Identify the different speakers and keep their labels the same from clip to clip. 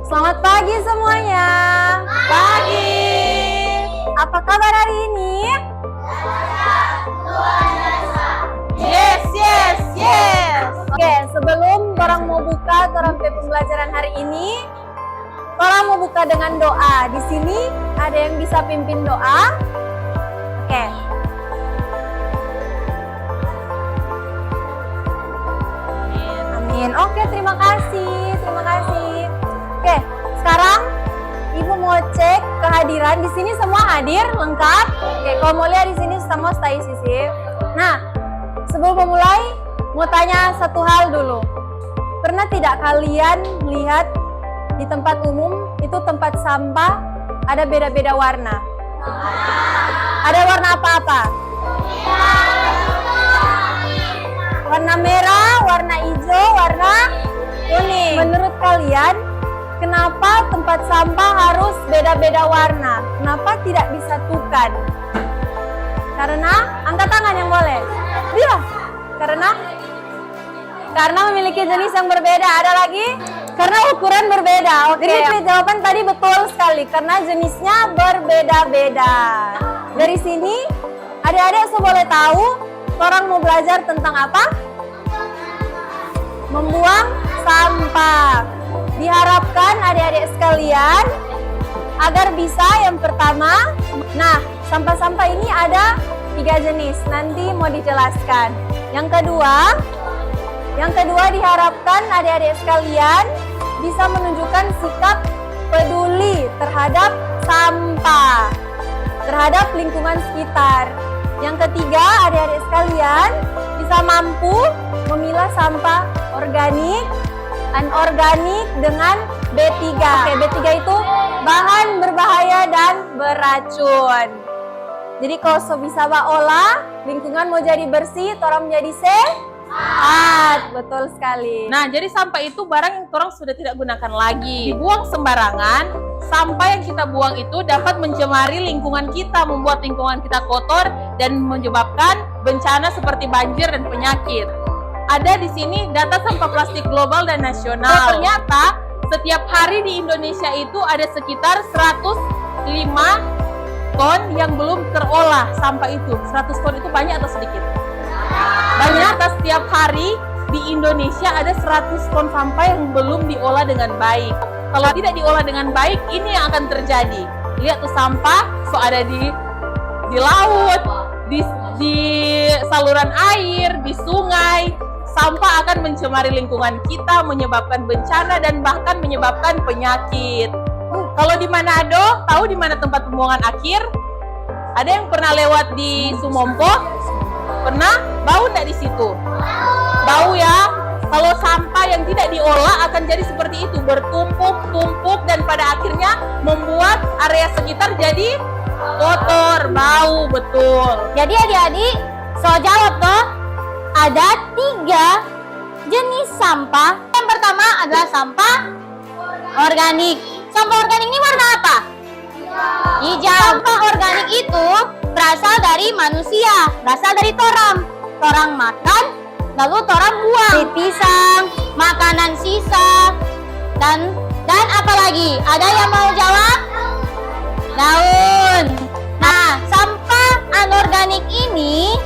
Speaker 1: Selamat pagi semuanya.
Speaker 2: Pagi.
Speaker 1: Apa kabar hari ini?
Speaker 2: Yes.
Speaker 1: Oke, sebelum orang mau buka pembelajaran hari ini, orang mau buka dengan doa. Di sini ada yang bisa pimpin doa? Oke. Amin. Oke, terima kasih. Oke, sekarang Ibu mau cek kehadiran. Di sini semua hadir lengkap. Oke, kalau mau lihat di sini semua stay sisip. Nah, sebelum memulai mau tanya satu hal dulu. Pernah tidak kalian melihat di tempat umum itu tempat sampah ada beda-beda warna? Ada warna apa-apa? Warna merah, warna hijau, warna kuning. Menurut kalian, kenapa tempat sampah harus beda-beda warna? Kenapa tidak disatukan? Karena, angkat tangan yang boleh. Iya, karena memiliki jenis yang berbeda. Ada lagi? Karena ukuran berbeda. Oke. Jadi jawaban tadi betul sekali. Karena jenisnya berbeda-beda. Dari sini, adik-adik boleh tahu orang mau belajar tentang apa? Membuang sampah. Diharapkan adik-adik sekalian agar bisa yang pertama. Nah, sampah-sampah ini ada 3 jenis. Nanti mau dijelaskan. Yang kedua diharapkan adik-adik sekalian bisa menunjukkan sikap peduli terhadap sampah, terhadap lingkungan sekitar. Yang ketiga, adik-adik sekalian bisa mampu memilah sampah organik, anorganik dengan B3. Oke, B3 itu bahan berbahaya dan beracun. Jadi kalau bisa olah, lingkungan mau jadi bersih, orang menjadi sehat. Betul sekali.
Speaker 2: Nah, jadi sampah itu barang yang orang sudah tidak gunakan lagi. Dibuang sembarangan, sampah yang kita buang itu dapat mencemari lingkungan kita, membuat lingkungan kita kotor dan menyebabkan bencana seperti banjir dan penyakit. Ada di sini data sampah plastik global dan nasional. Ternyata setiap hari di Indonesia itu ada sekitar 105 ton yang belum terolah sampah itu. 100 ton itu banyak atau sedikit? Banyak. Setiap hari di Indonesia ada 100 ton sampah yang belum diolah dengan baik. Kalau tidak diolah dengan baik, ini yang akan terjadi. Lihat tuh sampah, ada di laut, di saluran air, di sungai. Sampah akan mencemari lingkungan kita, menyebabkan bencana dan bahkan menyebabkan penyakit. Kalau di Manado, tahu di mana tempat pembuangan akhir? Ada yang pernah lewat di Sumompo? Pernah? Bau nggak di situ? Bau ya. Kalau sampah yang tidak diolah akan jadi seperti itu, bertumpuk-tumpuk dan pada akhirnya membuat area sekitar jadi kotor, bau, betul.
Speaker 1: Jadi adik-adik, jawab toh. Ada 3 jenis sampah. Yang pertama adalah sampah organik. Sampah organik ini warna apa? Hijau. Sampah organik itu berasal dari manusia, berasal dari torang. Torang makan, lalu torang buang. Pisang, makanan sisa, dan apa lagi? Ada yang mau jawab? Daun. Nah, sampah anorganik ini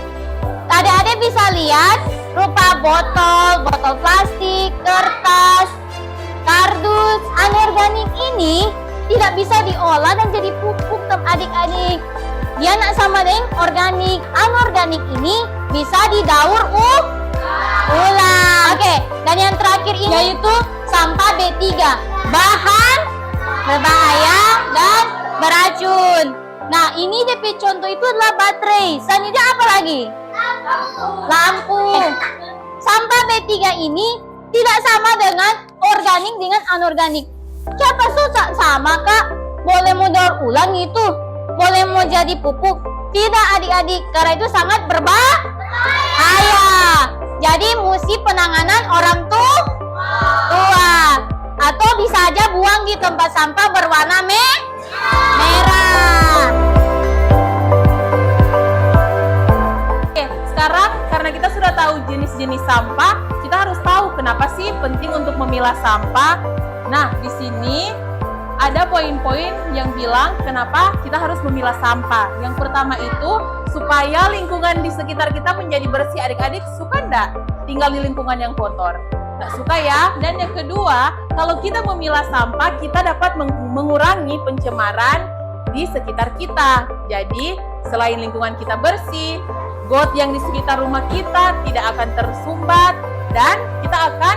Speaker 1: adik-adik bisa lihat rupa botol plastik, kertas, kardus. Anorganik ini tidak bisa diolah dan jadi pupuk adik-adik. Dia nak sama dengan organik. Anorganik ini bisa didaur ulang. Oke, dan yang terakhir ini yaitu sampah B3, bahan berbahaya dan beracun. Nah, ini DP contoh itu adalah baterai. Selanjutnya apa lagi? Lampu. Sampah B3 ini tidak sama dengan organik dengan anorganik. Siapa susah sama kak? Boleh mau daur ulang itu, boleh mau jadi pupuk. Tidak adik-adik, karena itu sangat berbahaya. Jadi mesti penanganan orang tua. Atau bisa aja buang di tempat sampah berwarna merah.
Speaker 2: Oke, sekarang karena kita sudah tahu jenis-jenis sampah, kita harus tahu kenapa sih penting untuk memilah sampah. Nah, di sini ada poin-poin yang bilang kenapa kita harus memilah sampah. Yang pertama itu supaya lingkungan di sekitar kita menjadi bersih. Adik-adik suka enggak tinggal di lingkungan yang kotor? Nggak suka ya? Dan yang kedua, kalau kita memilah sampah, kita dapat mengurangi pencemaran di sekitar kita. Jadi, selain lingkungan kita bersih, got yang di sekitar rumah kita tidak akan tersumbat, dan kita akan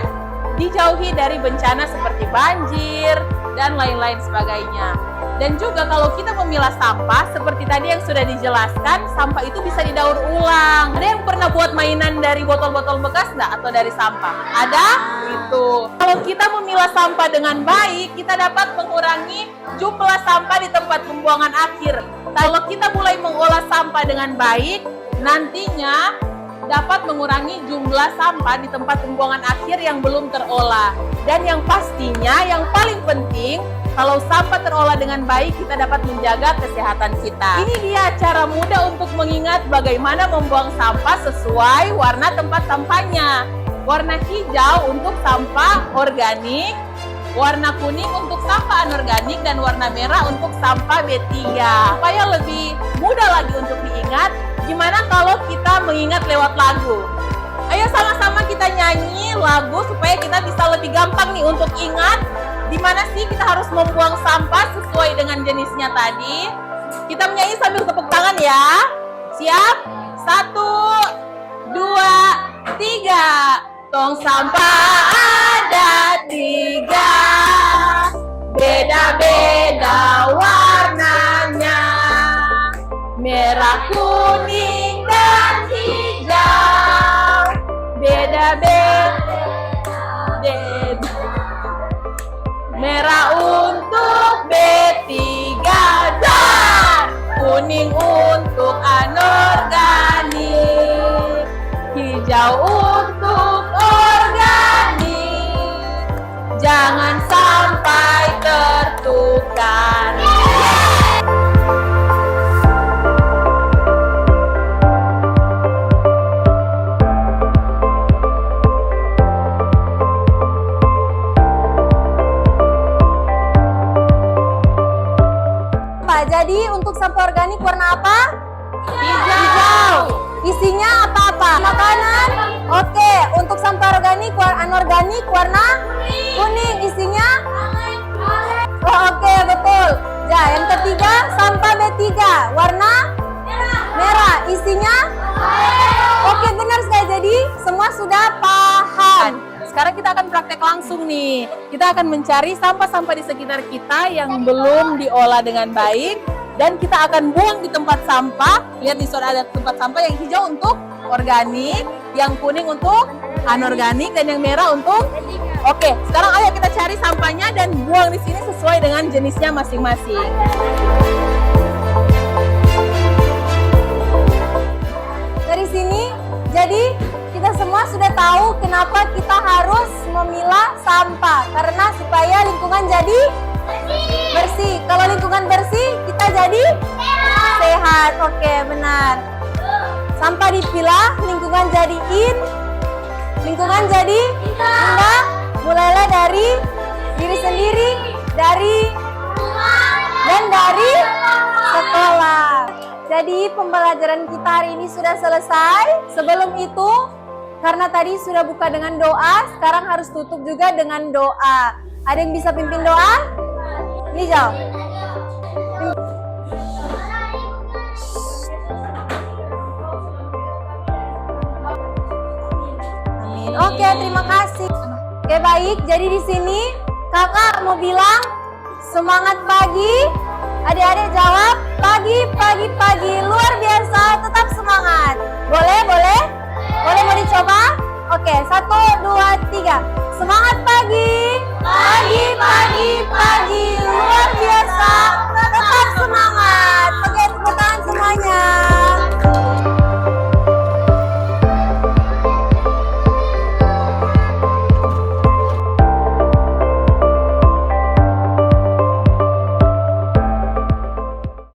Speaker 2: dijauhi dari bencana seperti banjir dan lain-lain sebagainya. Dan juga kalau kita memilah sampah, seperti tadi yang sudah dijelaskan, sampah itu bisa didaur ulang. Ada yang pernah buat mainan dari botol-botol bekas nggak? Atau dari sampah? Ada? Itu. Kalau kita memilah sampah dengan baik, kita dapat mengurangi jumlah sampah di tempat pembuangan akhir. Kalau kita mulai mengolah sampah dengan baik, nantinya dapat mengurangi jumlah sampah di tempat pembuangan akhir yang belum terolah. Dan yang pastinya, yang paling penting, kalau sampah terolah dengan baik, kita dapat menjaga kesehatan kita. Ini dia cara mudah untuk mengingat bagaimana membuang sampah sesuai warna tempat sampahnya. Warna hijau untuk sampah organik, warna kuning untuk sampah anorganik, dan warna merah untuk sampah B3. Supaya lebih mudah lagi untuk diingat, gimana kalau kita mengingat lewat lagu? Ayo sama-sama kita nyanyi lagu supaya kita bisa lebih gampang nih untuk ingat di mana sih kita harus membuang sampah sesuai dengan jenisnya tadi. Kita menyanyi sambil tepuk tangan ya. Siap? 1, 2, 3. Tong sampah ada 3, beda-beda warnanya, merah, kuning, dan hijau. Beda-beda. Merah untuk B3 dan kuning untuk anorganik, hijau untuk organik. Jangan sampai tertukar.
Speaker 1: Jadi untuk sampah organik warna apa?
Speaker 2: Hijau.
Speaker 1: Isinya apa-apa? Makanan? Oke. Untuk sampah organik, anorganik warna? Kuning. Isinya? Oh, oke, betul. Ya, yang ketiga sampah B3 warna? Merah. Isinya? Oke, benar sekali. Jadi semua sudah paham.
Speaker 2: Sekarang kita akan praktek langsung nih. Kita akan mencari sampah-sampah di sekitar kita yang belum diolah dengan baik, dan kita akan buang di tempat sampah. Lihat di sana ada tempat sampah yang hijau untuk organik, yang kuning untuk anorganik, dan yang merah untuk oke. Sekarang ayo kita cari sampahnya dan buang di sini sesuai dengan jenisnya masing-masing.
Speaker 1: Dari sini, jadi kita semua sudah tahu kenapa kita harus memilah sampah, karena supaya lingkungan jadi bersih. Kalau lingkungan bersih, kita jadi sehat. Oke, benar. Sampah dipilah, lingkungan jadi lingkungan jadi indah. Mulailah dari diri sendiri, dari dan dari sekolah. Jadi pembelajaran kita hari ini sudah selesai. Sebelum itu, karena tadi sudah buka dengan doa, sekarang harus tutup juga dengan doa. Ada yang bisa pimpin doa? Ini jauh. Amin. Oke, terima kasih. Oke, baik. Jadi di sini kakak mau bilang semangat pagi. Adik-adik jawab pagi, pagi, pagi. Luar biasa, tetap semangat. Boleh, boleh.